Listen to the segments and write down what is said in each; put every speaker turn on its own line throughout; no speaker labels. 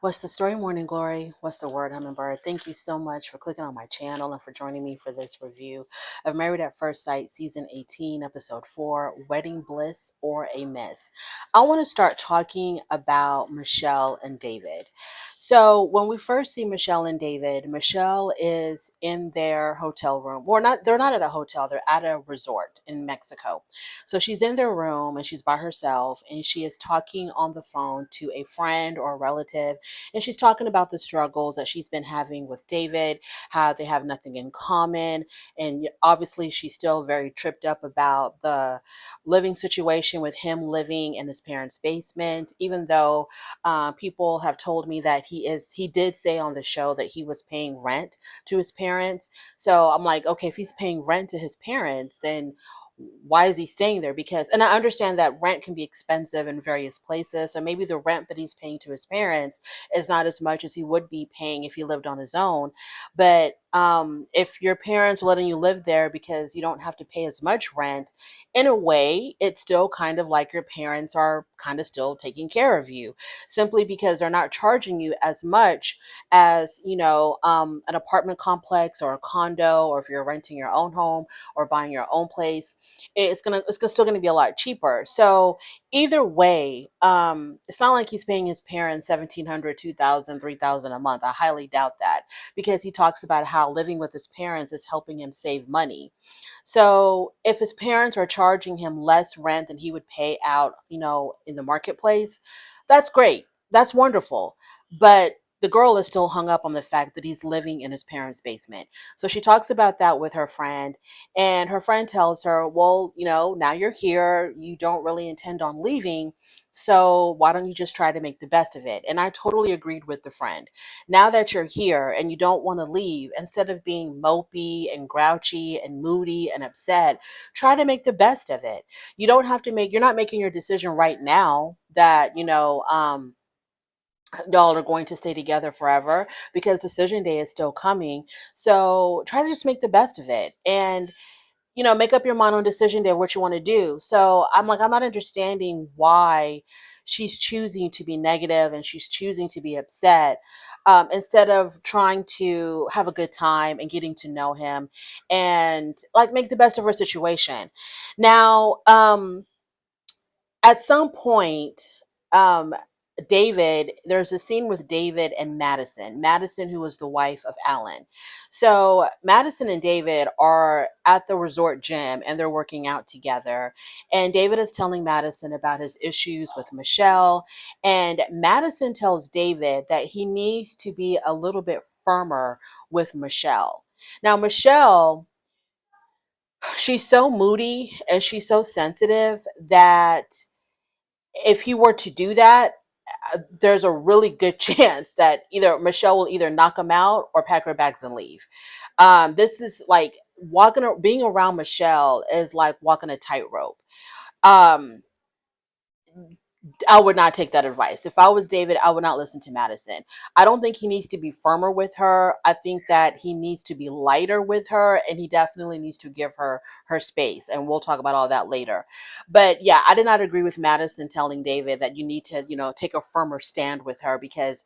What's the story, Morning Glory? What's the word, Hummingbird? Thank you so much for clicking on my channel and for joining me for this review of Married at First Sight, Season 18, Episode 4, Wedding Bliss or a Miss. I want to start talking about Michelle and David. So when we first see Michelle and David, Michelle is in their hotel room. Or not, they're not at a hotel, they're at a resort in Mexico. So she's in their room and she's by herself and she is talking on the phone to a friend or a relative, and she's talking about the struggles that she's been having with David, how they have nothing in common. And obviously, she's still very tripped up about the living situation with him living in his parents' basement, even though people have told me that he did say on the show that he was paying rent to his parents. So I'm like, okay, if he's paying rent to his parents, then why is he staying there? Because, and I understand that rent can be expensive in various places. So maybe the rent that he's paying to his parents is not as much as he would be paying if he lived on his own. But if your parents are letting you live there because you don't have to pay as much rent, in a way, it's still kind of like your parents are kind of still taking care of you, simply because they're not charging you as much as, an apartment complex or a condo, or if you're renting your own home or buying your own place, still gonna be a lot cheaper. So either way, it's not like he's paying his parents 1,700, 2,000, 3,000 a month. I highly doubt that, because he talks about how living with his parents is helping him save money. So if his parents are charging him less rent than he would pay out, in the marketplace, that's great. That's wonderful. But the girl is still hung up on the fact that he's living in his parents' basement. So she talks about that with her friend, and her friend tells her, well, now you're here, you don't really intend on leaving, so why don't you just try to make the best of it? And I totally agreed with the friend. Now that you're here and you don't want to leave, instead of being mopey and grouchy and moody and upset, try to make the best of it. You're not making your decision right now that, y'all are going to stay together forever, because decision day is still coming. So try to just make the best of it, and make up your mind on decision day what you want to do. So I'm like, I'm not understanding why she's choosing to be negative and she's choosing to be upset, instead of trying to have a good time and getting to know him and like make the best of her situation. Now, at some point, um, there's a scene with David and Madison, who was the wife of Allan. So Madison and David are at the resort gym and they're working out together. And David is telling Madison about his issues with Michelle. And Madison tells David that he needs to be a little bit firmer with Michelle. Now, Michelle, she's so moody and she's so sensitive that if he were to do that, there's a really good chance that either Michelle will either knock him out or pack her bags and leave. This is like being around Michelle is like walking a tightrope. Um, I would not take that advice. If I was David, I would not listen to Madison. I don't think he needs to be firmer with her. I think that he needs to be lighter with her, and he definitely needs to give her her space. And we'll talk about all that later. But yeah, I did not agree with Madison telling David that you need to, take a firmer stand with her, because,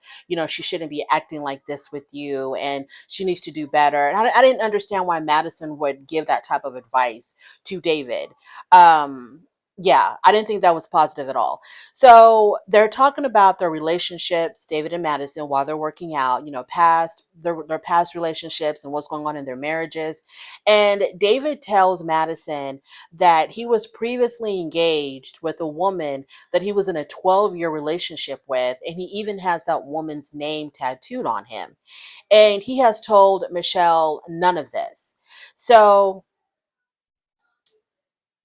she shouldn't be acting like this with you and she needs to do better. And I didn't understand why Madison would give that type of advice to David. Um, yeah, I didn't think that was positive at all. So they're talking about their relationships, David and Madison, while they're working out, past their past relationships and what's going on in their marriages. And David tells Madison that he was previously engaged with a woman that he was in a 12-year relationship with, and he even has that woman's name tattooed on him. And he has told Michelle none of this. So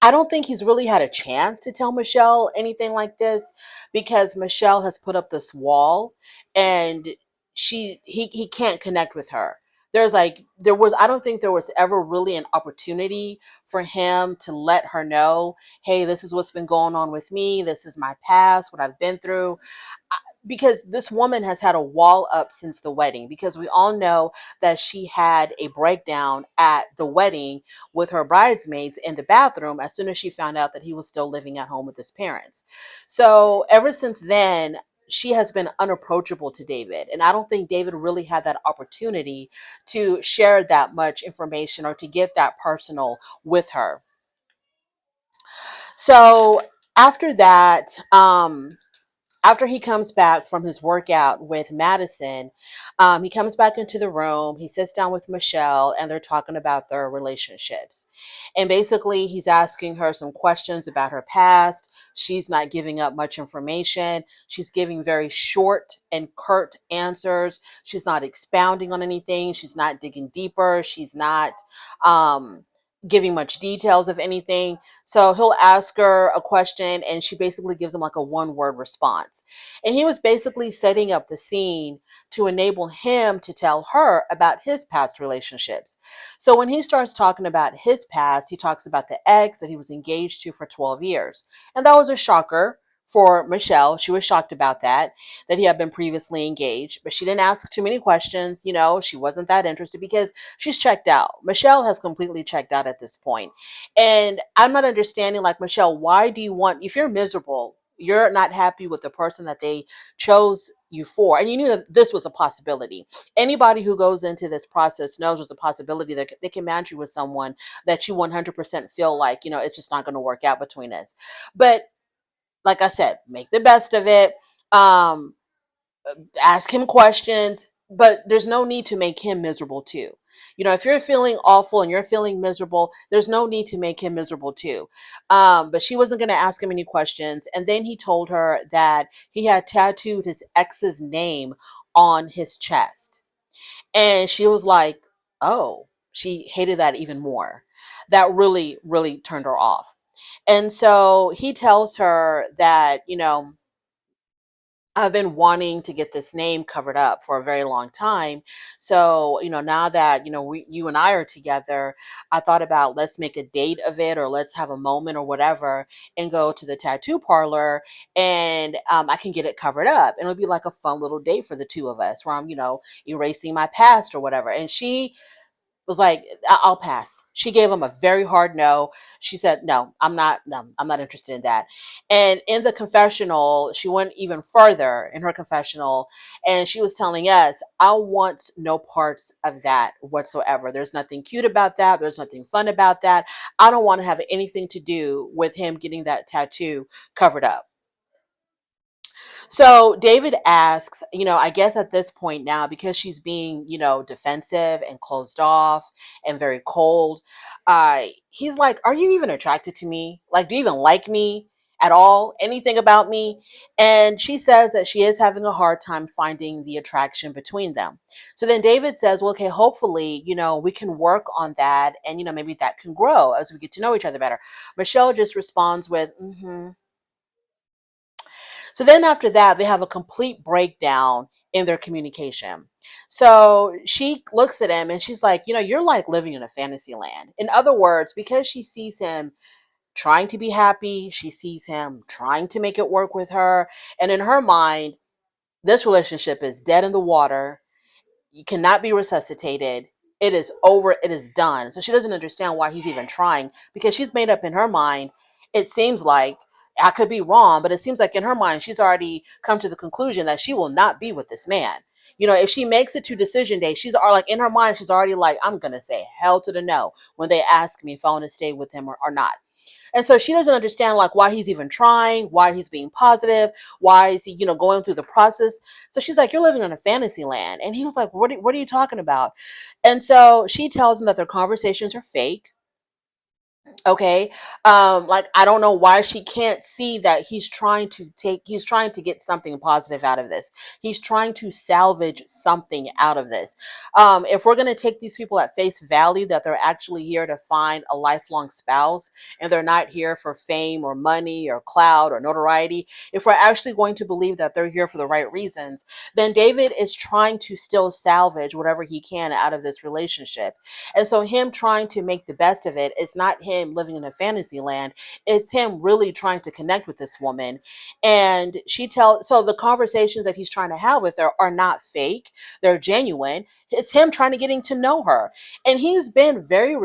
I don't think he's really had a chance to tell Michelle anything like this, because Michelle has put up this wall, and he can't connect with her. I don't think there was ever really an opportunity for him to let her know, hey, this is what's been going on with me. This is my past, what I've been through, because this woman has had a wall up since the wedding, because we all know that she had a breakdown at the wedding with her bridesmaids in the bathroom as soon as she found out that he was still living at home with his parents. So ever since then, she has been unapproachable to David. And I don't think David really had that opportunity to share that much information or to get that personal with her. So after that, after he comes back from his workout with Madison, he comes back into the room. He sits down with Michelle and they're talking about their relationships. And basically, he's asking her some questions about her past. She's not giving up much information. She's giving very short and curt answers. She's not expounding on anything. She's not digging deeper. She's not giving much details of anything. So he'll ask her a question and she basically gives him like a one-word response. And he was basically setting up the scene to enable him to tell her about his past relationships. So when he starts talking about his past, he talks about the ex that he was engaged to for 12 years. And that was a shocker for Michelle. She was shocked about that he had been previously engaged, but she didn't ask too many questions. She wasn't that interested because she's checked out. Michelle has completely checked out at this point. And I'm not understanding, like, Michelle, why do you want, if you're miserable, you're not happy with the person that they chose you for, and you knew that this was a possibility. Anybody who goes into this process knows there's a possibility that they can match you with someone that you 100% feel like, it's just not going to work out between us. But like I said, make the best of it. Um, Ask him questions, but there's no need to make him miserable too. If you're feeling awful and you're feeling miserable, there's no need to make him miserable too. But she wasn't going to ask him any questions. And then he told her that he had tattooed his ex's name on his chest. And she was like, oh, she hated that even more. That really, really turned her off. And so he tells her that, I've been wanting to get this name covered up for a very long time. So, now that, you and I are together, I thought about, let's make a date of it, or let's have a moment or whatever and go to the tattoo parlor, and I can get it covered up. And it'll be like a fun little date for the two of us where I'm, erasing my past or whatever. And she was like, I'll pass. She gave him a very hard no. She said, no, I'm not interested in that. And in the confessional, she went even further in her confessional, and she was telling us, I want no parts of that whatsoever. There's nothing cute about that. There's nothing fun about that. I don't want to have anything to do with him getting that tattoo covered up. So David asks, I guess at this point now, because she's being, defensive and closed off and very cold, he's like, are you even attracted to me? Like, do you even like me at all? Anything about me? And she says that she is having a hard time finding the attraction between them. So then David says, well, okay, hopefully, we can work on that. And, maybe that can grow as we get to know each other better. Michelle just responds with, mm-hmm. So then after that, they have a complete breakdown in their communication. So she looks at him and she's like, you're like living in a fantasy land. In other words, because she sees him trying to be happy, she sees him trying to make it work with her. And in her mind, this relationship is dead in the water. You cannot be resuscitated. It is over. It is done. So she doesn't understand why he's even trying, because she's made up in her mind. It seems like, I could be wrong, but it seems like in her mind, she's already come to the conclusion that she will not be with this man. If she makes it to decision day, she's like, in her mind, she's already like, I'm going to say hell to the no when they ask me if I want to stay with him or not. And so she doesn't understand, like, why he's even trying, why he's being positive, why is he, going through the process. So she's like, you're living in a fantasy land. And he was like, what are you talking about? And so she tells him that their conversations are fake. Okay. Like, I don't know why she can't see that he's trying to get something positive out of this. He's trying to salvage something out of this. If we're going to take these people at face value, that they're actually here to find a lifelong spouse and they're not here for fame or money or clout or notoriety, if we're actually going to believe that they're here for the right reasons, then David is trying to still salvage whatever he can out of this relationship. And so him trying to make the best of it is not him living in a fantasy land. It's him really trying to connect with this woman. And so the conversations that he's trying to have with her are not fake. They're genuine. It's him trying to getting to know her. And he's been very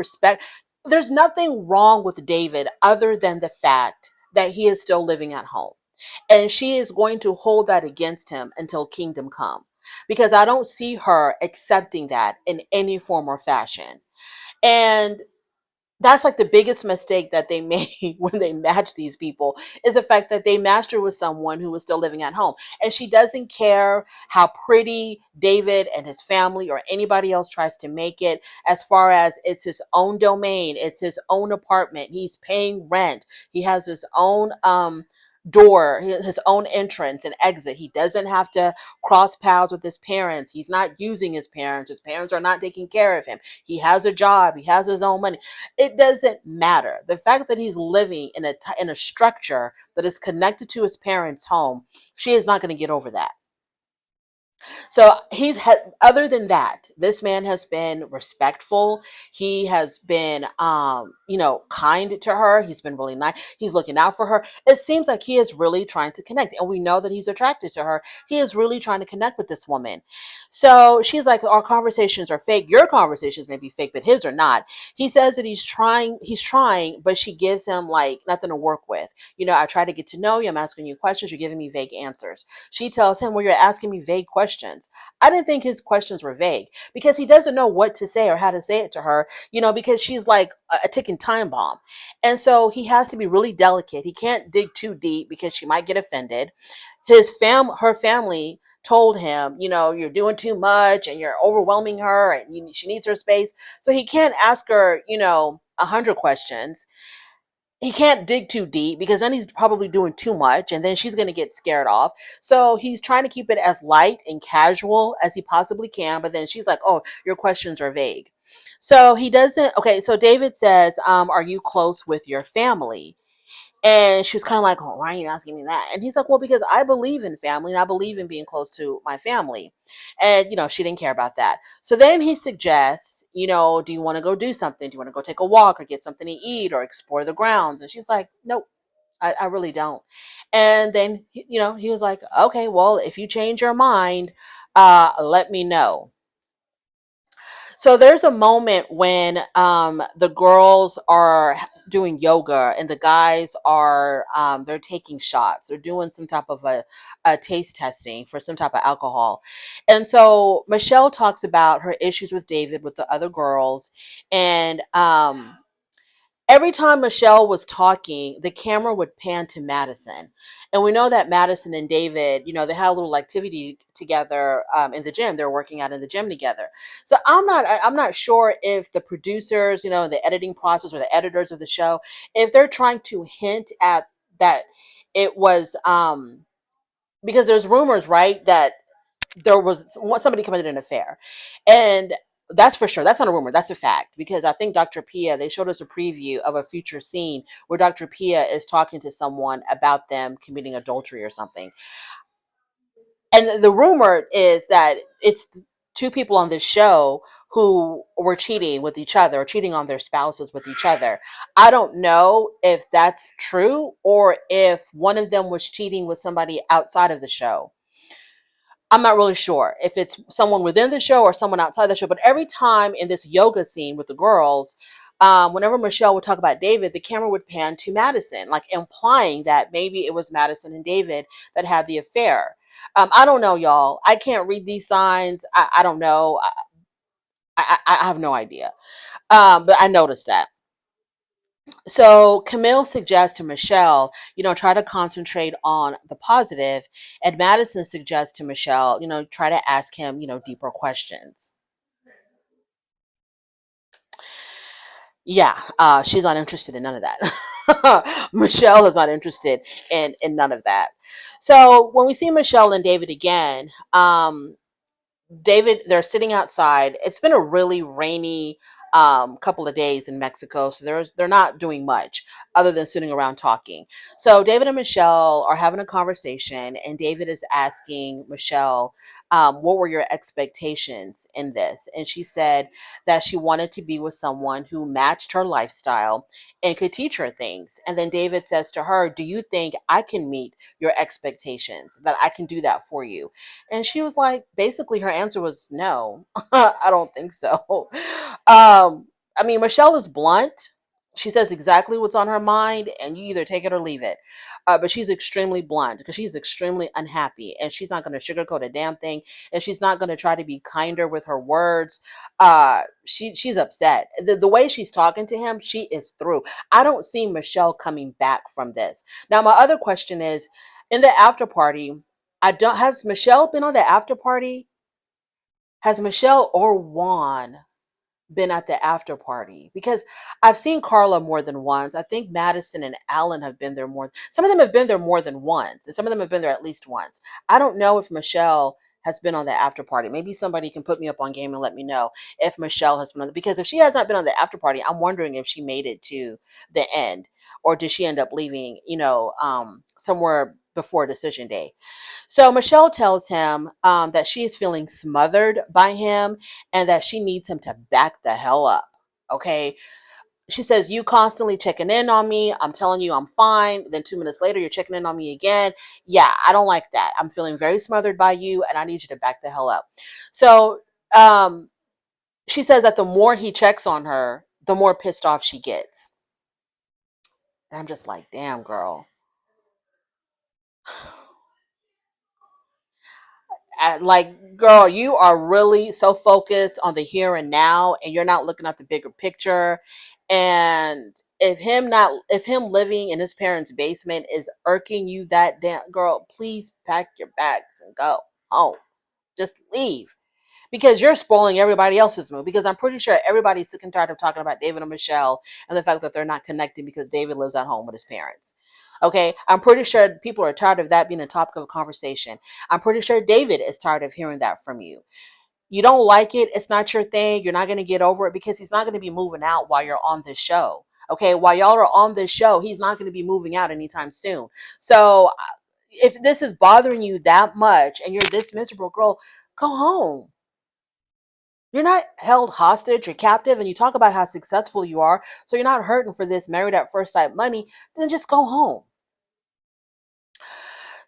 there's nothing wrong with David other than the fact that he is still living at home. And she is going to hold that against him until kingdom come, because I don't see her accepting that in any form or fashion. And that's like the biggest mistake that they made when they matched these people, is the fact that they matched her with someone who was still living at home. And she doesn't care how pretty David and his family or anybody else tries to make it, as far as it's his own domain, it's his own apartment, he's paying rent, he has his own door, his own entrance and exit. He doesn't have to cross paths with his parents. He's not using his parents are not taking care of him. He has a job, he has his own money. It doesn't matter. The fact that he's living in a structure that is connected to his parents' home, she is not going to get over that. So other than that, this man has been respectful. He has been, kind to her. He's been really nice. He's looking out for her. It seems like he is really trying to connect, and we know that he's attracted to her. He is really trying to connect with this woman. So she's like, our conversations are fake. Your conversations may be fake, but his are not. He says that he's trying, but she gives him like nothing to work with. I try to get to know you. I'm asking you questions. You're giving me vague answers. She tells him, well, you're asking me vague questions. I didn't think his questions were vague, because he doesn't know what to say or how to say it to her, because she's like a ticking time bomb. And so he has to be really delicate. He can't dig too deep because she might get offended. Her family told him, you're doing too much and you're overwhelming her, and she needs her space. So he can't ask her, 100 questions. He can't dig too deep, because then he's probably doing too much and then she's going to get scared off. So he's trying to keep it as light and casual as he possibly can. But then she's like, oh, your questions are vague. So he doesn't. Okay. So David says, are you close with your family? And she was kind of like, oh, why are you asking me that? And he's like, well, because I believe in family and I believe in being close to my family. And, she didn't care about that. So then he suggests, do you want to go do something? Do you want to go take a walk or get something to eat or explore the grounds? And she's like, nope, I really don't. And then, he was like, okay, well, if you change your mind, let me know. So there's a moment when the girls are doing yoga and the guys are they're taking shots. They're doing some type of a taste testing for some type of alcohol. And so Michelle talks about her issues with David with the other girls. And every time Michelle was talking, the camera would pan to Madison. And we know that Madison and David, they had a little activity together in the gym. They're working out in the gym together. So I'm not sure if the producers, the editing process or the editors of the show, if they're trying to hint at that it was because there's rumors, right, that there was somebody committed an affair. And that's for sure. That's not a rumor. That's a fact. Because I think Dr. Pia, they showed us a preview of a future scene where Dr. Pia is talking to someone about them committing adultery or something. And the rumor is that it's two people on this show who were cheating with each other, or cheating on their spouses with each other. I don't know if that's true or if one of them was cheating with somebody outside of the show. I'm not really sure if it's someone within the show or someone outside the show, but every time in this yoga scene with the girls, whenever Michelle would talk about David, the camera would pan to Madison, like implying that maybe it was Madison and David that had the affair. I don't know, y'all. I can't read these signs. I don't know. I have no idea. But I noticed that. So Camille suggests to Michelle, try to concentrate on the positive, and Madison suggests to Michelle, try to ask him, deeper questions. Yeah, she's not interested in none of that. Michelle is not interested in none of that. So when we see Michelle and David again, David, they're sitting outside. It's been a really rainy couple of days in Mexico, so they're not doing much other than sitting around talking. So David and Michelle are having a conversation, and David is asking Michelle, what were your expectations in this? And she said that she wanted to be with someone who matched her lifestyle and could teach her things. And then David says to her, do you think I can meet your expectations, that I can do that for you? And she was like, basically, her answer was no. I don't think so. I mean, Michelle is blunt. she says exactly what's on her mind, and you either take it or leave it. But she's extremely blunt because she's extremely unhappy, and she's not going to sugarcoat a damn thing, and she's not going to try to be kinder with her words. She's upset. The way she's talking to him, she is through. I don't see Michelle coming back from this. Now, my other question is, in the after party, I don't. Has Michelle been on the after party? Has Michelle or Juan been at the after party? Because I've seen Carla more than once. I think Madison and Allan have been there more. Some of them have been there more than once, and some of them have been there at least once. I don't know if Michelle has been on the after party. Maybe somebody can put me up on game and let me know if Michelle has been on the, because if she has not been on the after party, I'm wondering if she made it to the end, or did she end up leaving, somewhere before decision day. So Michelle tells him that she is feeling smothered by him and that she needs him to back the hell up. Okay. She says, "You constantly checking in on me. I'm telling you I'm fine. Then 2 minutes later, you're checking in on me again. Yeah, I don't like that. I'm feeling very smothered by you, and I need you to back the hell up." So um, she says that the more he checks on her, the more pissed off she gets. And I'm just like, damn, girl. Like, girl, you are really so focused on the here and now, and you're not looking at the bigger picture. And if him living in his parents' basement is irking you, that damn girl, please pack your bags and go home. Just leave, because you're spoiling everybody else's mood. Because I'm pretty sure everybody's sick and tired of talking about David and Michelle and the fact that they're not connecting because David lives at home with his parents. Okay, I'm pretty sure people are tired of that being a topic of conversation. I'm pretty sure David is tired of hearing that from you. You don't like it, it's not your thing, you're not going to get over it, because he's not going to be moving out while you're on this show. Okay, while y'all are on this show, he's not going to be moving out anytime soon. So if this is bothering you that much and you're this miserable, girl, go home. You're not held hostage or captive, and you talk about how successful you are, so you're not hurting for this married at first sight money, then just go home.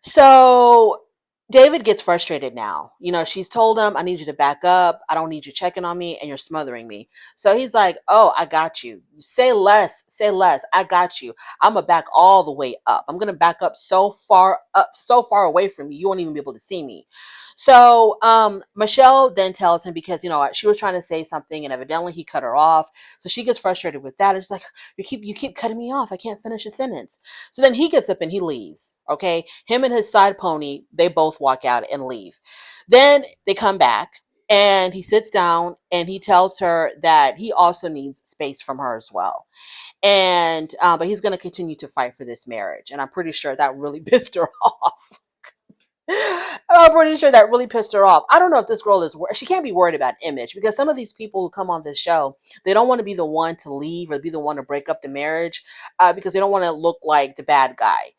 So David gets frustrated now. She's told him, "I need you to back up. I don't need you checking on me, and you're smothering me." So he's like, "Oh, I got you. Say less, say less. I got you. I'm going to back all the way up. I'm going to back up, so far away from you, you won't even be able to see me." So Michelle then tells him, because, she was trying to say something, and evidently he cut her off. So she gets frustrated with that. It's like, you keep cutting me off. I can't finish a sentence. So then he gets up and he leaves. Okay. Him and his side pony, they both walk out and leave. Then they come back and he sits down and he tells her that he also needs space from her as well. And, but he's going to continue to fight for this marriage. And I'm pretty sure that really pissed her off. I'm pretty sure that really pissed her off. I don't know if this girl she can't be worried about image, because some of these people who come on this show, they don't want to be the one to leave or be the one to break up the marriage, because they don't want to look like the bad guy.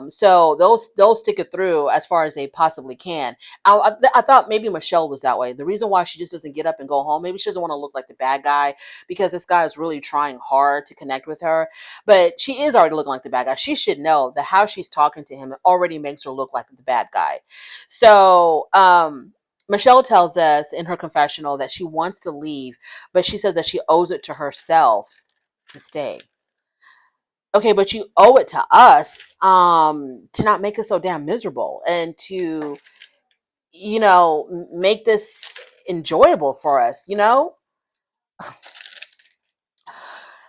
So they'll stick it through as far as they possibly can. I thought maybe Michelle was that way. The reason why she just doesn't get up and go home, maybe she doesn't want to look like the bad guy, because this guy is really trying hard to connect with her. But she is already looking like the bad guy. She should know that how she's talking to him already makes her look like the bad guy. So Michelle tells us in her confessional that she wants to leave, but she says that she owes it to herself to stay. Okay, but you owe it to us to not make us so damn miserable, and to, make this enjoyable for us.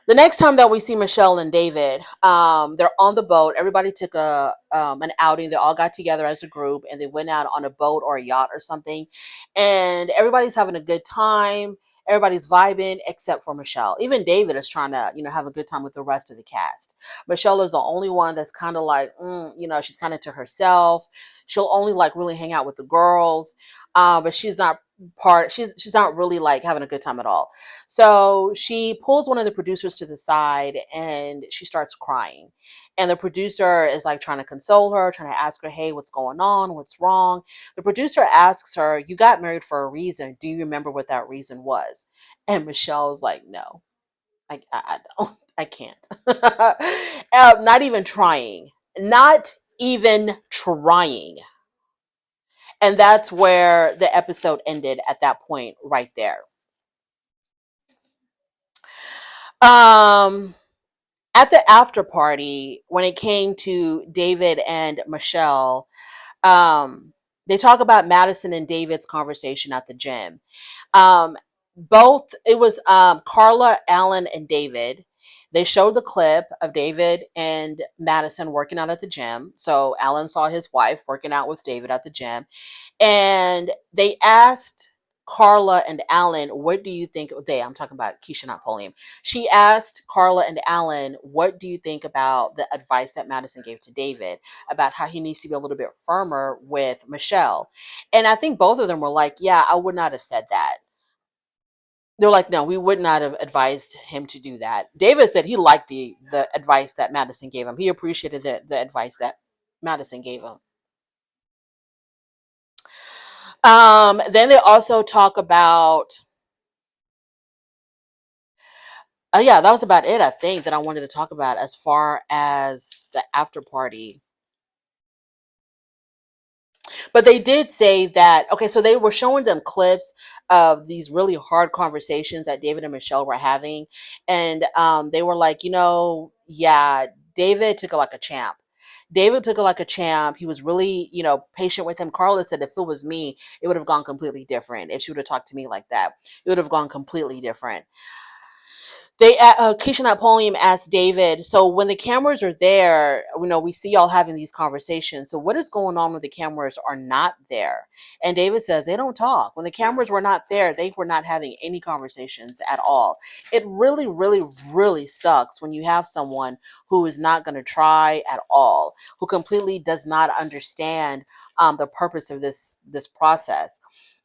The next time that we see Michelle and David, they're on the boat. Everybody took an outing. They all got together as a group and they went out on a boat or a yacht or something. And everybody's having a good time. Everybody's vibing except for Michelle. Even David is trying to, have a good time with the rest of the cast. Michelle is the only one that's kind of like, she's kind of to herself. She'll only like really hang out with the girls, but she's not she's not really like having a good time at all. So she pulls one of the producers to the side and she starts crying. And the producer is like trying to console her, trying to ask her, "Hey, what's going on? What's wrong?" The producer asks her, "You got married for a reason. Do you remember what that reason was?" And Michelle's like, "No, I don't. I can't." Not even trying. Not even trying. And that's where the episode ended, at that point right there. At the after party, when it came to David and Michelle, um, they talk about Madison and David's conversation at the gym. Um, both it was Carla, Allan, and David. They showed the clip of David and Madison working out at the gym. So Allan saw his wife working out with David at the gym, and they asked Carla and Allan, "What do you think?" I'm talking about Keisha, not Polium. She asked Carla and Allan, "What do you think about the advice that Madison gave to David about how he needs to be a little bit firmer with Michelle?" And I think both of them were like, "Yeah, I would not have said that." They're like, "No, we would not have advised him to do that." David said he liked the advice that Madison gave him. He appreciated the advice that Madison gave him. Then they also talk about, yeah, that was about it, I think, that I wanted to talk about as far as the after party. But they did say that, okay, so they were showing them clips of these really hard conversations that David and Michelle were having. And they were like, yeah, David took it like a champ. David took it like a champ. He was really, patient with him. Carla said if it was me, it would have gone completely different. If she would have talked to me like that, it would have gone completely different. Keisha Napoleon asked David, so when the cameras are there, we see y'all having these conversations. So what is going on when the cameras are not there? And David says they don't talk. When the cameras were not there, they were not having any conversations at all. It really, really, really sucks when you have someone who is not going to try at all, who completely does not understand the purpose of this process.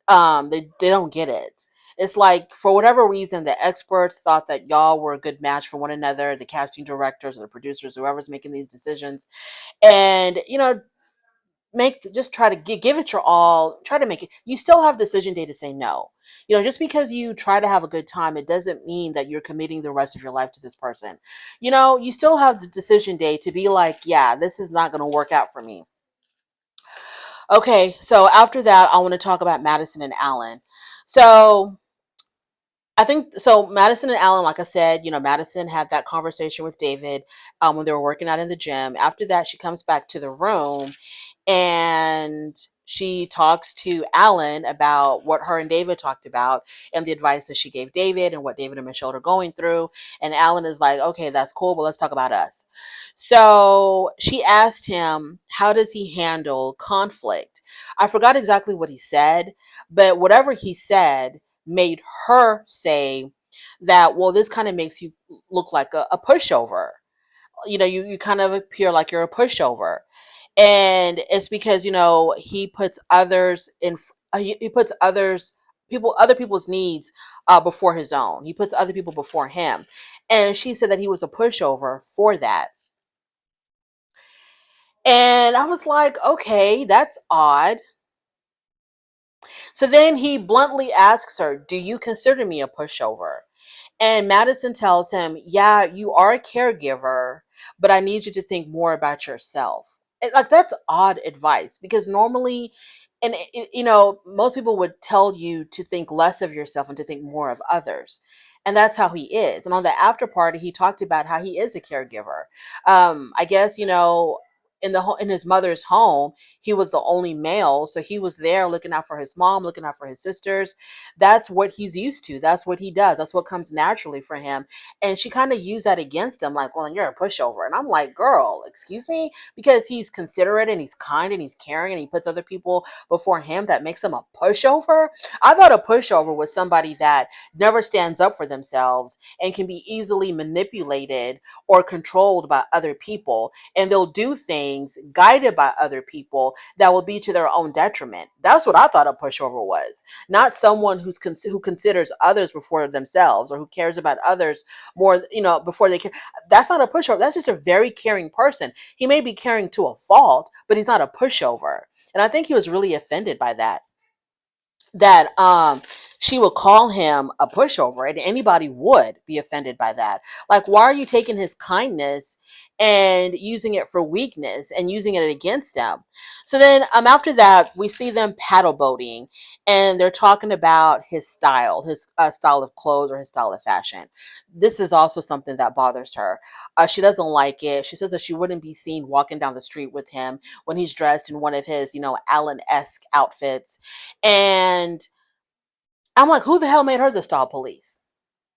They don't get it. It's like, for whatever reason, the experts thought that y'all were a good match for one another, the casting directors or the producers, whoever's making these decisions. And, just try to give it your all, try to make it. You still have decision day to say no. Just because you try to have a good time, it doesn't mean that you're committing the rest of your life to this person. You still have the decision day to be like, yeah, this is not going to work out for me. Okay, so after that, I want to talk about Madison and Allan. So I think so. Madison and Allan, like I said, Madison had that conversation with David when they were working out in the gym. After that, she comes back to the room and she talks to Allan about what her and David talked about and the advice that she gave David and what David and Michelle are going through. And Allan is like, okay, that's cool, but let's talk about us. So she asked him, how does he handle conflict? I forgot exactly what he said, but whatever he said made her say that, well, this kind of makes you look like a pushover. You kind of appear like you're a pushover. And it's because, he puts others he puts other people's needs before his own. He puts other people before him. And she said that he was a pushover for that. And I was like, okay, that's odd. So then he bluntly asks her, do you consider me a pushover? And Madison tells him, yeah, you are a caregiver, but I need you to think more about yourself. Like, that's odd advice because normally, and most people would tell you to think less of yourself and to think more of others. And that's how he is. And on the after party, he talked about how he is a caregiver. I guess, in his mother's home, he was the only male, so he was there looking out for his mom, looking out for his sisters. That's what he's used to. That's what he does. That's what comes naturally for him. And she kind of used that against him, like, well, you're a pushover. And I'm like, girl, excuse me? Because he's considerate and he's kind and he's caring and he puts other people before him, that makes him a pushover? I thought a pushover was somebody that never stands up for themselves and can be easily manipulated or controlled by other people. And they'll do things guided by other people that will be to their own detriment. That's what I thought a pushover was, not someone who considers others before themselves or who cares about others more, before they care. That's not a pushover. That's just a very caring person. He may be caring to a fault, but he's not a pushover. And I think he was really offended by that. That she would call him a pushover, and anybody would be offended by that. Like, why are you taking his kindness and using it for weakness and using it against him? So then after that, we see them paddle boating, and they're talking about his style of clothes or his style of fashion. This is also something that bothers her. She doesn't like it. She says that she wouldn't be seen walking down the street with him when he's dressed in one of his, Allen-esque outfits. And I'm like, who the hell made her the style police?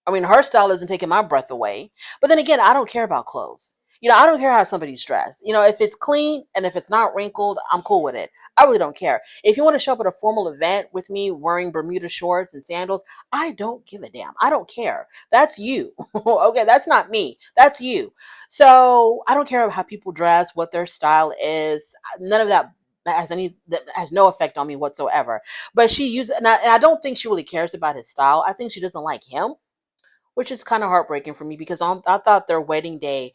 I mean, her style isn't taking my breath away. But then again, I don't care about clothes. I don't care how somebody's dressed. If it's clean and if it's not wrinkled, I'm cool with it. I really don't care. If you want to show up at a formal event with me wearing Bermuda shorts and sandals, I don't give a damn. I don't care. That's you. Okay, that's not me. That's you. So I don't care how people dress, what their style is. None of that has no effect on me whatsoever. But she used, and I don't think she really cares about his style. I think she doesn't like him, which is kind of heartbreaking for me because I thought their wedding to me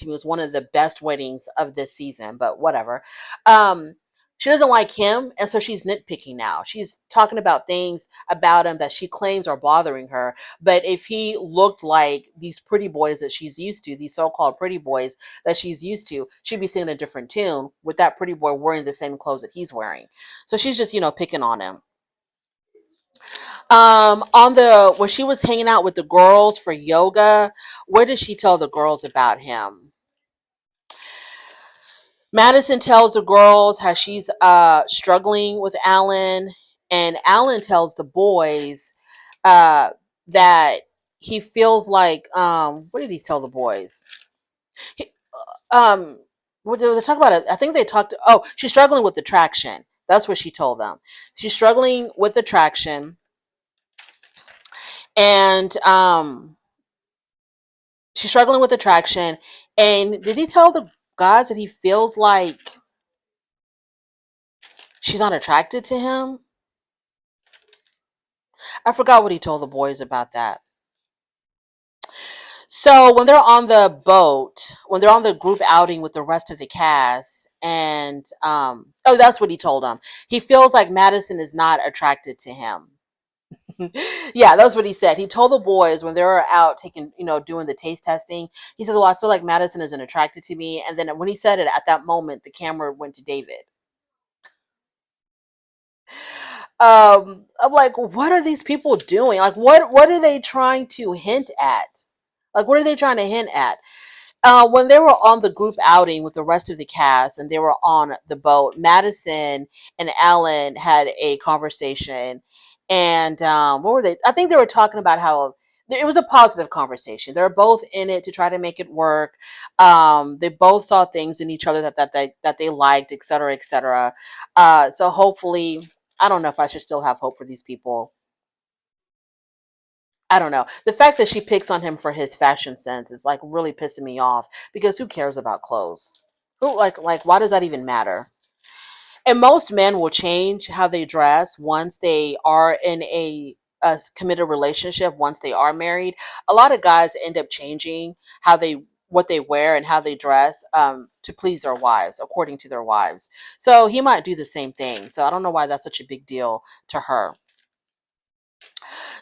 was one of the best weddings of this season, but whatever. Um, she doesn't like him, and so she's nitpicking now. She's talking about things about him that she claims are bothering her. But if he looked like these pretty boys that she's used to, these so-called pretty boys that she's used to, she'd be singing a different tune with that pretty boy wearing the same clothes that he's wearing. So she's just, picking on him. On the when she was hanging out with the girls for yoga, where did she tell the girls about him? Madison tells the girls how she's struggling with Allan, and Allan tells the boys uh that he feels like what did he tell the boys? He, um what did they talk about it? I think they talked, oh, she's struggling with attraction. That's what she told them. She's struggling with attraction, and she's struggling with attraction. And did he tell the guys that he feels like she's not attracted to him? I forgot what he told the boys about that. So when they're on the boat, when they're on the group outing with the rest of the cast, and oh, that's what he told them. He feels like Madison is not attracted to him. Yeah, that's what he said. He told the boys when they were out taking, doing the taste testing, he says, well, I feel like Madison isn't attracted to me. And then when he said it, at that moment, the camera went to David. I'm like, what are these people doing? Like, what are they trying to hint at? Like, what are they trying to hint at? When they were on the group outing with the rest of the cast and they were on the boat, Madison and Allan had a conversation. And what were they? I think they were talking about how it was a positive conversation. They were both in it to try to make it work. They both saw things in each other that they liked, et cetera, et cetera. So hopefully, I don't know if I should still have hope for these people. I don't know. The fact that she picks on him for his fashion sense is like really pissing me off because who cares about clothes? Who like why does that even matter? And most men will change how they dress once they are in a committed relationship, once they are married. A lot of guys end up changing how they what they wear and how they dress to please their wives, according to their wives. So he might do the same thing. So I don't know why that's such a big deal to her.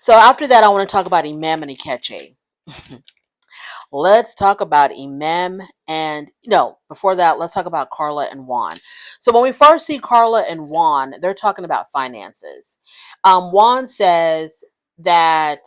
So after that, I want to talk about Imam and Eich. Let's talk about Imam and no, before that, let's talk about Carla and Juan. So when we first see Carla and Juan, they're talking about finances. Juan says that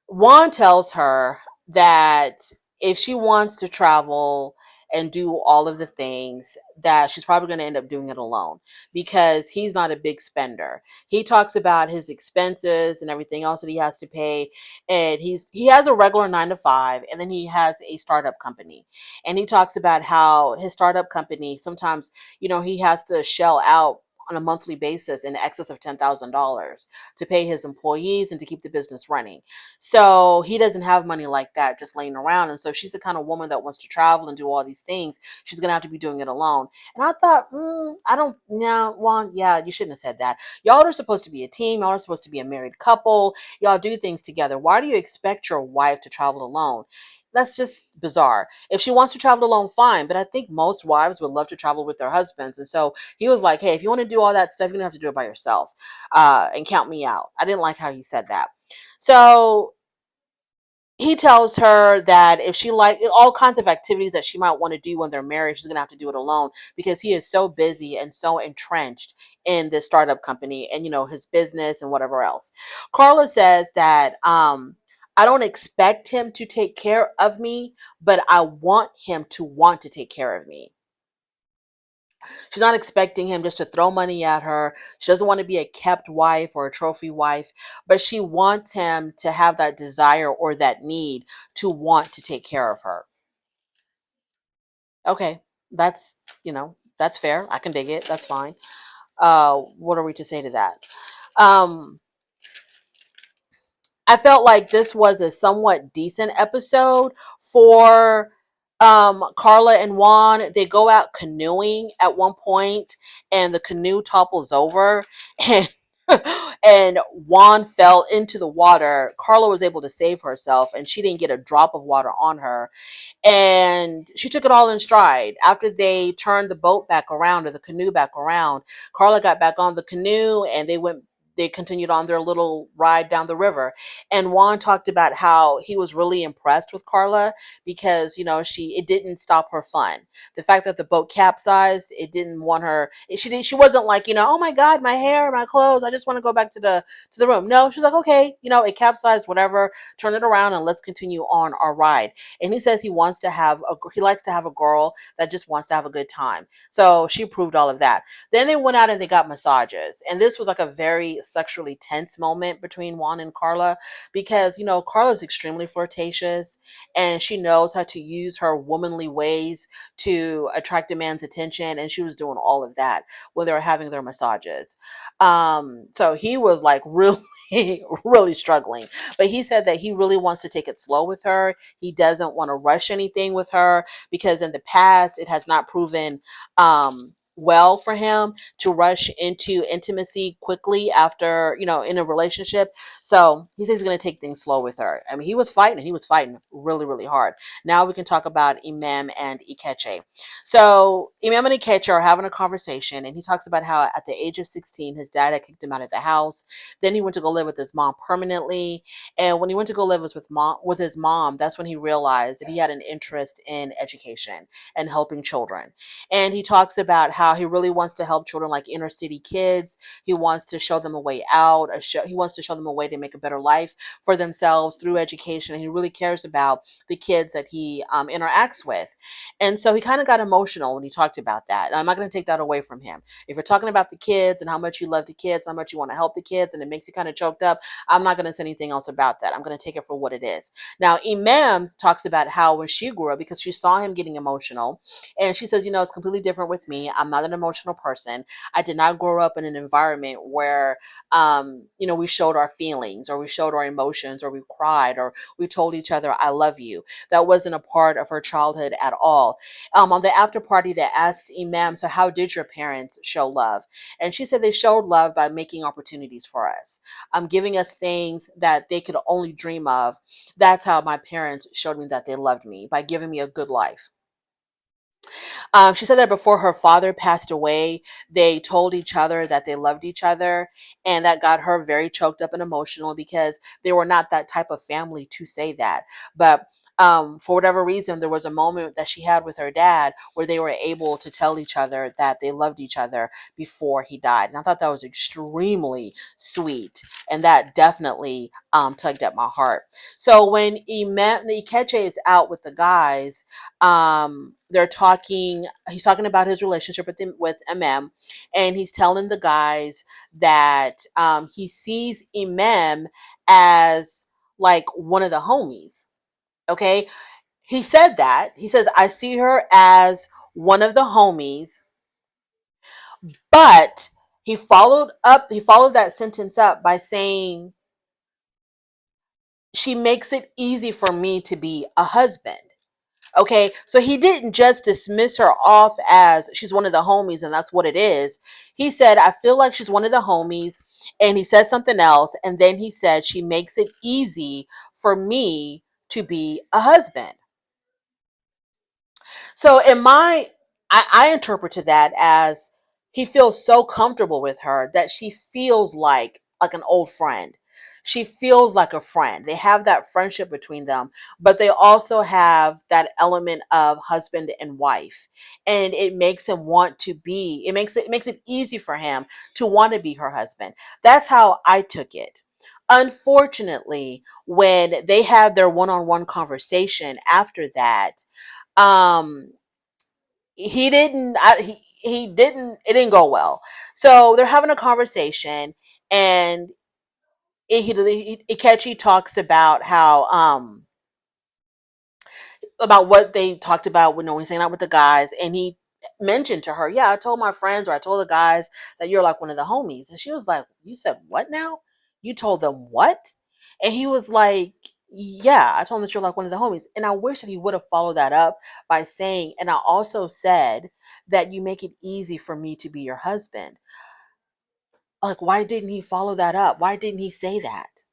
Juan tells her that if she wants to travel and do all of the things, that she's probably going to end up doing it alone because he's not a big spender. He talks about his expenses and everything else that he has to pay, and he has a regular 9 to 5, and then he has a startup company, and he talks about how his startup company sometimes, he has to shell out on a monthly basis in excess of $10,000 to pay his employees and to keep the business running. So he doesn't have money like that just laying around. And so she's the kind of woman that wants to travel and do all these things. She's going to have to be doing it alone. And I thought, I don't know, Juan, yeah, you shouldn't have said that. Y'all are supposed to be a team. Y'all are supposed to be a married couple. Y'all do things together. Why do you expect your wife to travel alone? That's just bizarre. If she wants to travel alone, fine. But I think most wives would love to travel with their husbands. And so he was like, hey, if you want to do all that stuff, you're going to have to do it by yourself, and count me out. I didn't like how he said that. So he tells her that if she like all kinds of activities that she might want to do when they're married, she's gonna have to do it alone because he is so busy and so entrenched in this startup company and his business and whatever else. Carla says that I don't expect him to take care of me, but I want him to want to take care of me. She's not expecting him just to throw money at her. She doesn't want to be a kept wife or a trophy wife, but she wants him to have that desire or that need to want to take care of her. Okay, that's, that's fair. I can dig it. That's fine. What are we to say to that? Um, I felt like this was a somewhat decent episode for Carla and Juan. They go out canoeing at one point and the canoe topples over and and Juan fell into the water. Carla was able to save herself and she didn't get a drop of water on her. And she took it all in stride. After they turned the boat back around or the canoe back around, Carla got back on the canoe and they continued on their little ride down the river. And Juan talked about how he was really impressed with Carla because, it didn't stop her fun. The fact that the boat capsized, it didn't want her, she wasn't like, oh my God, my hair, my clothes, I just want to go back to the room. No, she's like, okay, it capsized, whatever, turn it around and let's continue on our ride. And he says he likes to have a girl that just wants to have a good time. So she proved all of that. Then they went out and they got massages. And this was like a very sexually tense moment between Juan and Carla because, Carla's extremely flirtatious and she knows how to use her womanly ways to attract a man's attention. And she was doing all of that when they were having their massages. So he was like really, really struggling. But he said that he really wants to take it slow with her. He doesn't want to rush anything with her because in the past it has not proven well for him to rush into intimacy quickly after, in a relationship. So he says he's going to take things slow with her. I mean, he was fighting really, really hard. Now we can talk about Imam and Eich. So Imam and Eich are having a conversation and he talks about how at the age of 16, his dad had kicked him out of the house. Then he went to go live with his mom permanently. And when he went to go live with his mom, that's when he realized that he had an interest in education and helping children. And he talks about how he really wants to help children like inner city kids. He wants to show them a way out. He wants to show them a way to make a better life for themselves through education. And he really cares about the kids that he interacts with. And so he kind of got emotional when he talked about that. And I'm not going to take that away from him. If you're talking about the kids and how much you love the kids, how much you want to help the kids, and it makes you kind of choked up, I'm not going to say anything else about that. I'm going to take it for what it is. Now, Imam talks about how when she grew up, because she saw him getting emotional, and she says, it's completely different with me. I'm not an emotional person. I did not grow up in an environment where, we showed our feelings or we showed our emotions or we cried or we told each other, I love you. That wasn't a part of her childhood at all. On the after party, they asked Imam, so how did your parents show love? And she said they showed love by making opportunities for us, giving us things that they could only dream of. That's how my parents showed me that they loved me, by giving me a good life. She said that before her father passed away, they told each other that they loved each other, and that got her very choked up and emotional because they were not that type of family to say that. But for whatever reason, there was a moment that she had with her dad where they were able to tell each other that they loved each other before he died. And I thought that was extremely sweet. And that definitely tugged at my heart. So when Ikeche is out with the guys, he's talking about his relationship with Imam, and he's telling the guys that he sees Imam as like one of the homies. Okay. He said that. He says, I see her as one of the homies, but he followed that sentence up by saying, she makes it easy for me to be a husband. Okay, so he didn't just dismiss her off as she's one of the homies and that's what it is. He said, I feel like she's one of the homies. And he said something else. And then he said, she makes it easy for me to be a husband. So I interpreted that as he feels so comfortable with her that she feels like an old friend. She feels like a friend. They have that friendship between them, but they also have that element of husband and wife. And it makes him want to be, it makes it easy for him to want to be her husband. That's how I took it. Unfortunately, when they had their one-on-one conversation after that, um he didn't, it didn't go well. So they're having a conversation, and Ikechi talks about how about what they talked about when he's hanging out with the guys, and he mentioned to her, yeah, I told my friends, or I told the guys that you're like one of the homies. And she was like, you said what now? You told them what? And he was like, yeah, I told them that you're like one of the homies. And I wish that he would have followed that up by saying, and I also said that you make it easy for me to be your husband. Like, why didn't he follow that up? Why didn't he say that?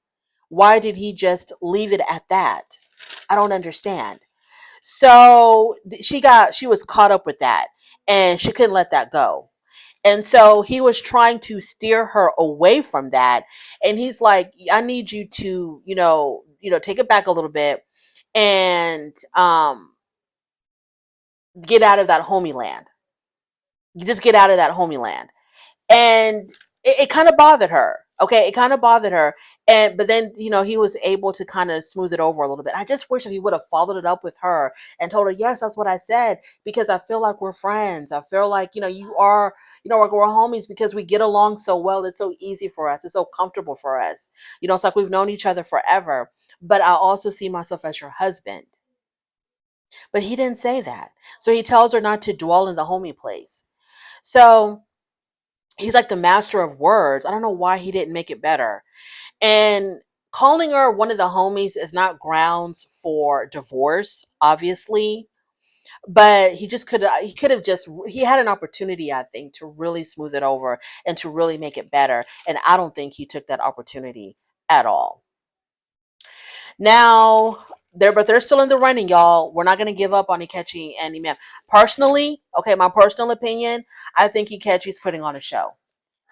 Why did he just leave it at that? I don't understand. So she was caught up with that, and she couldn't let that go. And so he was trying to steer her away from that. And he's like, I need you to, take it back a little bit, and get out of that homie land. You just get out of that homie land. And it kind of bothered her. Okay, it kind of bothered her. But then, he was able to kind of smooth it over a little bit. I just wish that he would have followed it up with her and told her, yes, that's what I said, because I feel like we're friends. I feel like, you are, we're homies because we get along so well. It's so easy for us. It's so comfortable for us. It's like we've known each other forever, but I also see myself as your husband. But he didn't say that. So he tells her not to dwell in the homie place. So he's like the master of words. I don't know why he didn't make it better. And calling her one of the homies is not grounds for divorce, obviously. But he had an opportunity, I think, to really smooth it over and to really make it better. And I don't think he took that opportunity at all. Now, they're still in the running, y'all. We're not going to give up on Ikechi and Imam. Personally, okay, my personal opinion, I think Ikechi's putting on a show,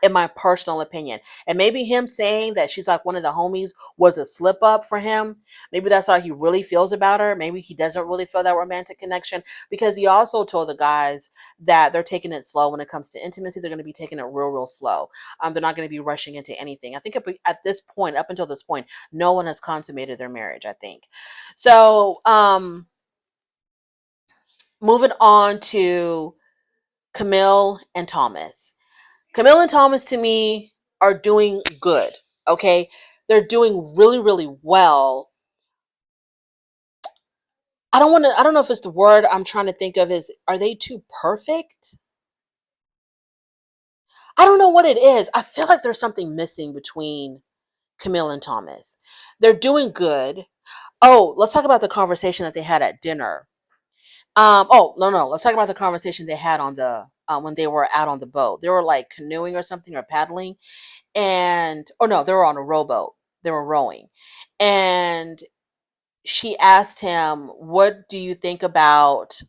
in my personal opinion. And maybe him saying that she's like one of the homies was a slip up for him. Maybe that's how he really feels about her. Maybe he doesn't really feel that romantic connection, because he also told the guys that they're taking it slow when it comes to intimacy. They're going to be taking it real, real slow. They're not going to be rushing into anything. I think at this point, up until this point, no one has consummated their marriage, I think. So, moving on to Camille and Thomas. Camille and Thomas, to me, are doing good. Okay, they're doing really, really well. I don't know if it's the word I'm trying to think of is, are they too perfect? I don't know what it is. I feel like there's something missing between Camille and Thomas. They're doing good. Oh, let's talk about the conversation that they had at dinner. Oh, no. Let's talk about the conversation they had on the when they were out on the boat. They were like canoeing or something, or paddling. And oh no, they were on a rowboat. They were rowing. And she asked him, what do you think about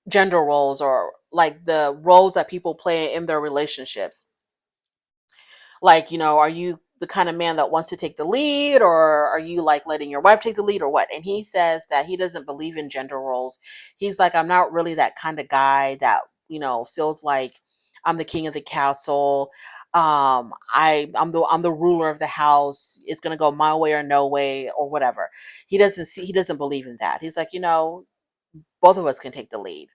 gender roles, or like the roles that people play in their relationships? Like, are you the kind of man that wants to take the lead, or are you like letting your wife take the lead, or what? And he says that he doesn't believe in gender roles. He's like, I'm not really that kind of guy that, feels like I'm the king of the castle. I'm the ruler of the house. It's gonna go my way or no way, or whatever. He doesn't believe in that. He's like, both of us can take the lead.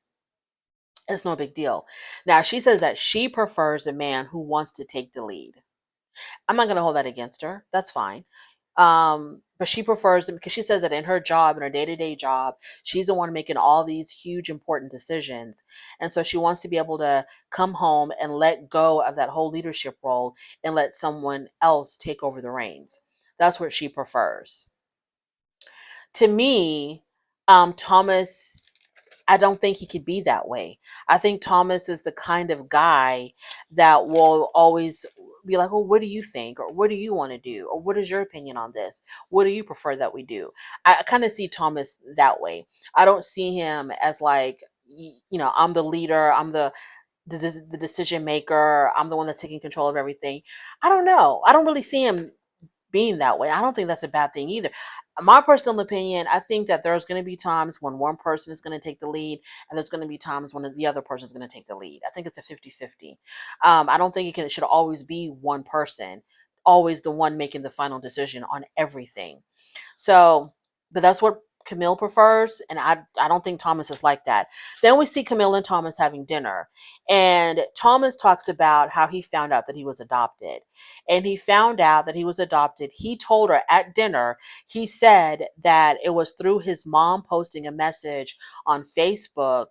It's no big deal. Now she says that she prefers a man who wants to take the lead. I'm not going to hold that against her. That's fine. But she prefers them because she says that in her job, in her day-to-day job, she's the one making all these huge, important decisions. And so she wants to be able to come home and let go of that whole leadership role and let someone else take over the reins. That's what she prefers. To me, Thomas, I don't think he could be that way. I think Thomas is the kind of guy that will always be like, well, what do you think? Or what do you want to do? Or what is your opinion on this? What do you prefer that we do? I kind of see Thomas that way. I don't see him as like, I'm the leader. I'm the decision maker. I'm the one that's taking control of everything. I don't know. I don't really see him being that way. I don't think that's a bad thing either. My personal opinion, I think that there's going to be times when one person is going to take the lead, and there's going to be times when the other person is going to take the lead. I think it's a 50-50. I don't think it should always be one person, always the one making the final decision on everything. So, but that's what Camille prefers, and I don't think Thomas is like that. Then we see Camille and Thomas having dinner, and Thomas talks about how he found out that he was adopted. And he found out that he was adopted. He told her at dinner, he said that it was through his mom posting a message on Facebook.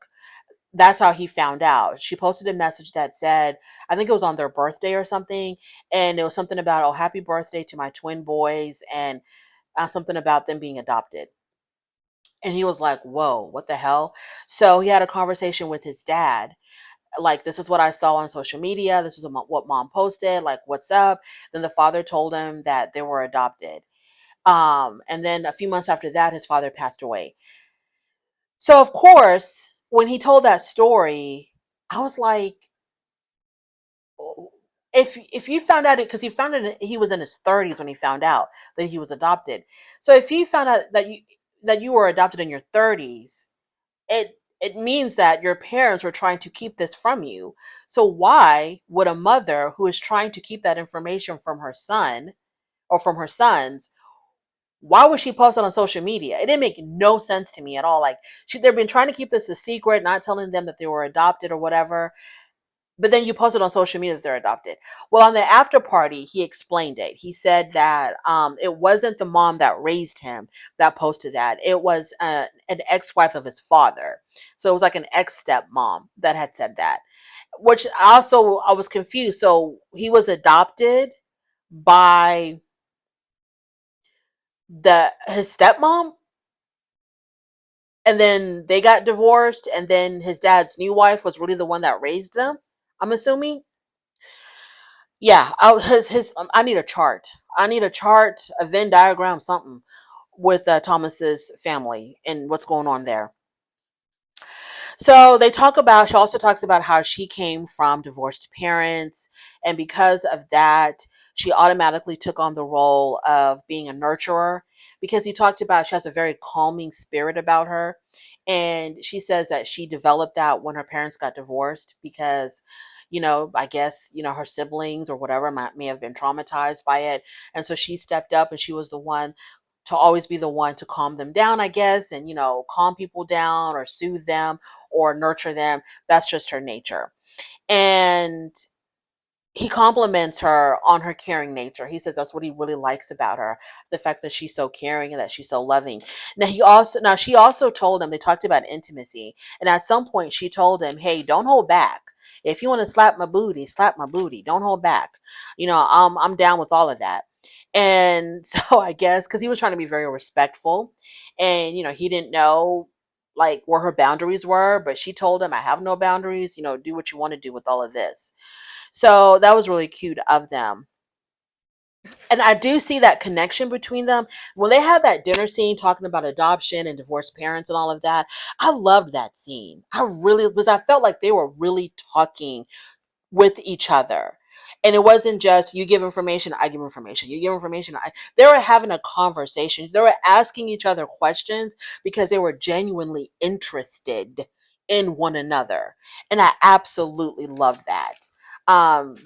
That's how he found out. She posted a message that said, I think it was on their birthday or something, and it was something about, oh, happy birthday to my twin boys, and something about them being adopted. And he was like, whoa, what the hell? So he had a conversation with his dad. Like, this is what I saw on social media. This is what mom posted. Like, what's up? Then the father told him that they were adopted. And then a few months after that, his father passed away. So, of course, when he told that story, I was like, oh, if you found out it, because he was in his 30s when he found out that he was adopted. So if you found out that you were adopted in your 30s, it means that your parents were trying to keep this from you. So why would a mother who is trying to keep that information from her son or from her sons, why would she post it on social media? It didn't make no sense to me at all. Like, they've been trying to keep this a secret, not telling them that they were adopted or whatever. But then you posted on social media that they're adopted. Well, on the after party, he explained it. He said that it wasn't the mom that raised him that posted that. It was an ex-wife of his father. So it was like an ex-stepmom that had said that. Which I was confused. So he was adopted by his stepmom, and then they got divorced, and then his dad's new wife was really the one that raised them, I'm assuming. Yeah, I need a chart. I need a chart, a Venn diagram, something with Thomas's family and what's going on there. So she also talks about how she came from divorced parents. And because of that, she automatically took on the role of being a nurturer, because he talked about she has a very calming spirit about her. And she says that she developed that when her parents got divorced because, I guess, her siblings or whatever may have been traumatized by it. And so she stepped up, and she was the one to always be the one to calm them down, I guess, and, calm people down or soothe them or nurture them. That's just her nature. And he compliments her on her caring nature. He says that's what he really likes about her, the fact that she's so caring and that she's so loving. Now she also told him, they talked about intimacy, and at some point she told him, hey, don't hold back. If you want to slap my booty, slap my booty. Don't hold back. I'm down with all of that. And so I guess because he was trying to be very respectful, and he didn't know like where her boundaries were, but she told him, I have no boundaries. Do what you want to do with all of this. So that was really cute of them. And I do see that connection between them. When they had that dinner scene talking about adoption and divorced parents and all of that, I loved that scene. Because I felt like they were really talking with each other. And it wasn't just you give information, I give information. You give information. They were having a conversation. They were asking each other questions because they were genuinely interested in one another. And I absolutely love that.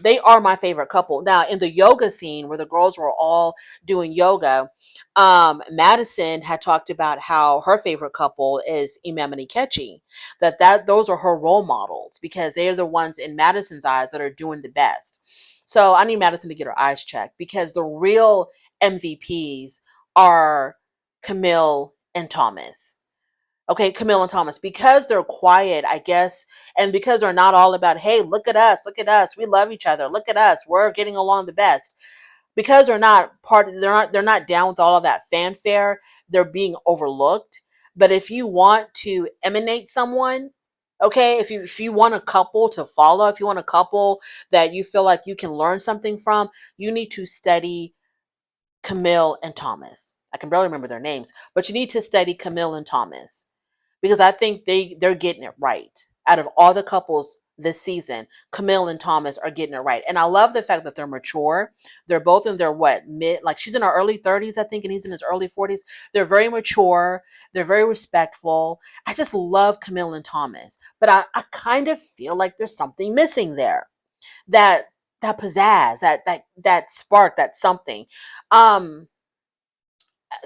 They are my favorite couple. Now, in the yoga scene where the girls were all doing yoga, Madison had talked about how her favorite couple is Imam and Eich, that those are her role models because they're the ones in Madison's eyes that are doing the best. So I need Madison to get her eyes checked because the real MVPs are Camille and Thomas. Okay, Camille and Thomas, because they're quiet, I guess, and because they're not all about, hey, look at us, we love each other, look at us, we're getting along the best. Because they're not down with all of that fanfare, they're being overlooked. But if you want to emanate someone, Okay, if you want a couple to follow, if you want a couple that you feel like you can learn something from, you need to study Camille and Thomas. I can barely remember their names, but you need to study Camille and Thomas because I think they're getting it right. Out of all the couples this season, Camille and Thomas are getting it right. And I love the fact that they're mature. They're both in their mid, like she's in her early 30s, I think, and he's in his early 40s. They're very mature, they're very respectful. I just love Camille and Thomas. But I kind of feel like there's something missing there. That pizzazz, that spark, that something. Um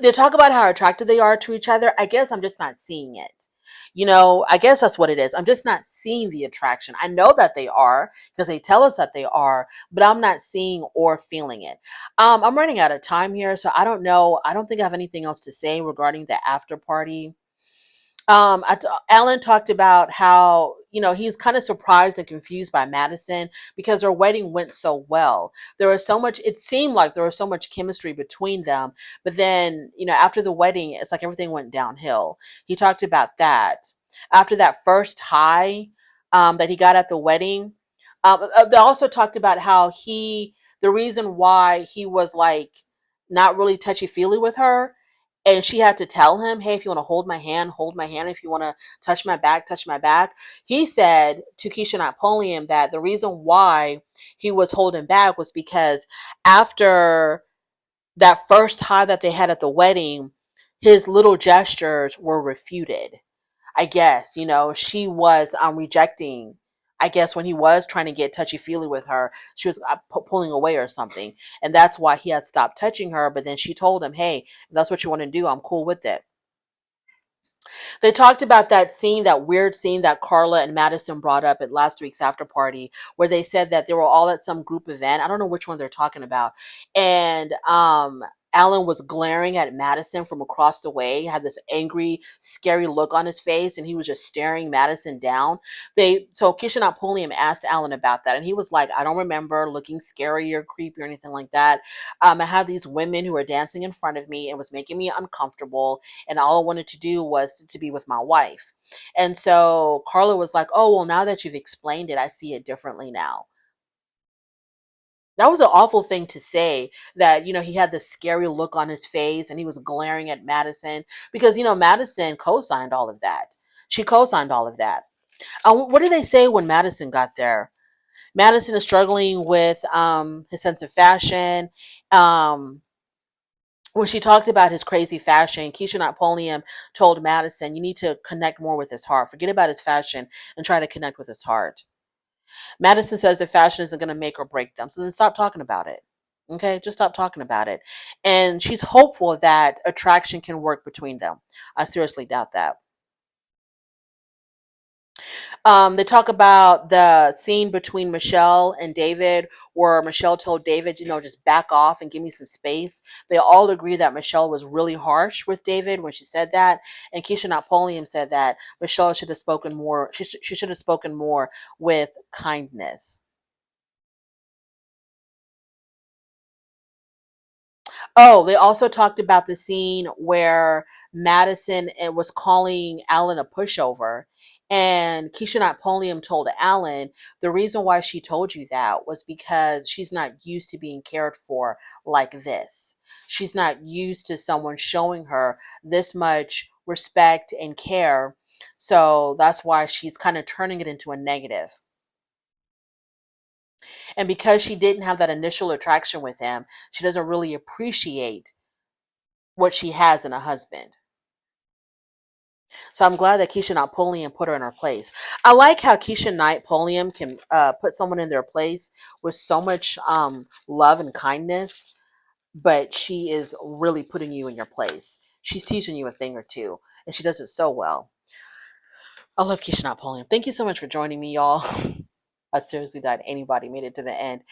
they talk about how attracted they are to each other. I guess I'm just not seeing it. I guess that's what it is. I'm just not seeing the attraction. I know that they are because they tell us that they are, but I'm not seeing or feeling it. I'm running out of time here, so I don't know. I don't think I have anything else to say regarding the after party. Alan talked about how he's kind of surprised and confused by Madison because their wedding went so well. There was so much. It seemed like there was so much chemistry between them, but then after the wedding, it's like everything went downhill. He talked about that after that first high that he got at the wedding. They also talked about how the reason why he was like not really touchy feely with her, and she had to tell him, hey, if you want to hold my hand, hold my hand. If you want to touch my back, touch my back. He said to Keisha Napoleon that the reason why he was holding back was because after that first high that they had at the wedding, his little gestures were refuted. I guess, she was rejecting. I guess when he was trying to get touchy feely with her, she was pulling away or something. And that's why he had stopped touching her. But then she told him, hey, if that's what you want to do, I'm cool with it. They talked about that weird scene that Carla and Madison brought up at last week's after party, where they said that they were all at some group event. I don't know which one they're talking about. And Allan was glaring at Madison from across the way. He had this angry, scary look on his face, and he was just staring Madison down. So Keisha Napoleon asked Allan about that, and he was like, I don't remember looking scary or creepy or anything like that. I had these women who were dancing in front of me and was making me uncomfortable, and all I wanted to do was to be with my wife. And so Carla was like, oh, well, now that you've explained it, I see it differently now. That was an awful thing to say, that he had this scary look on his face and he was glaring at Madison because Madison co-signed all of that. She co-signed all of that. What did they say when Madison got there? Madison is struggling with his sense of fashion. When she talked about his crazy fashion, Keisha Napoleon told Madison, you need to connect more with his heart. Forget about his fashion and try to connect with his heart. Madison says that fashion isn't going to make or break them. So then stop talking about it. Okay, just stop talking about it. And she's hopeful that attraction can work between them. I seriously doubt that. They talk about the scene between Michelle and David, where Michelle told David, just back off and give me some space. They all agree that Michelle was really harsh with David when she said that. And Keisha Napoleon said that Michelle should have spoken more. She should have spoken more with kindness. Oh, they also talked about the scene where Madison was calling Allan a pushover. And Keisha Napoleon told Allan the reason why she told you that was because she's not used to being cared for like this. She's not used to someone showing her this much respect and care. So that's why she's kind of turning it into a negative. And because she didn't have that initial attraction with him, she doesn't really appreciate what she has in a husband. So I'm glad that Keisha Napoleon put her in her place. I like how Keisha Napoleon can put someone in their place with so much love and kindness, but she is really putting you in your place. She's teaching you a thing or two, and she does it so well. I love Keisha Napoleon. Thank you so much for joining me, y'all. I seriously doubt anybody made it to the end.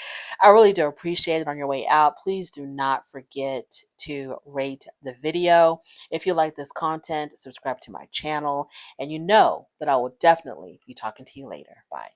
I really do appreciate it. On your way out, please do not forget to rate the video. If you like this content, subscribe to my channel, and you know that I will definitely be talking to you later. Bye.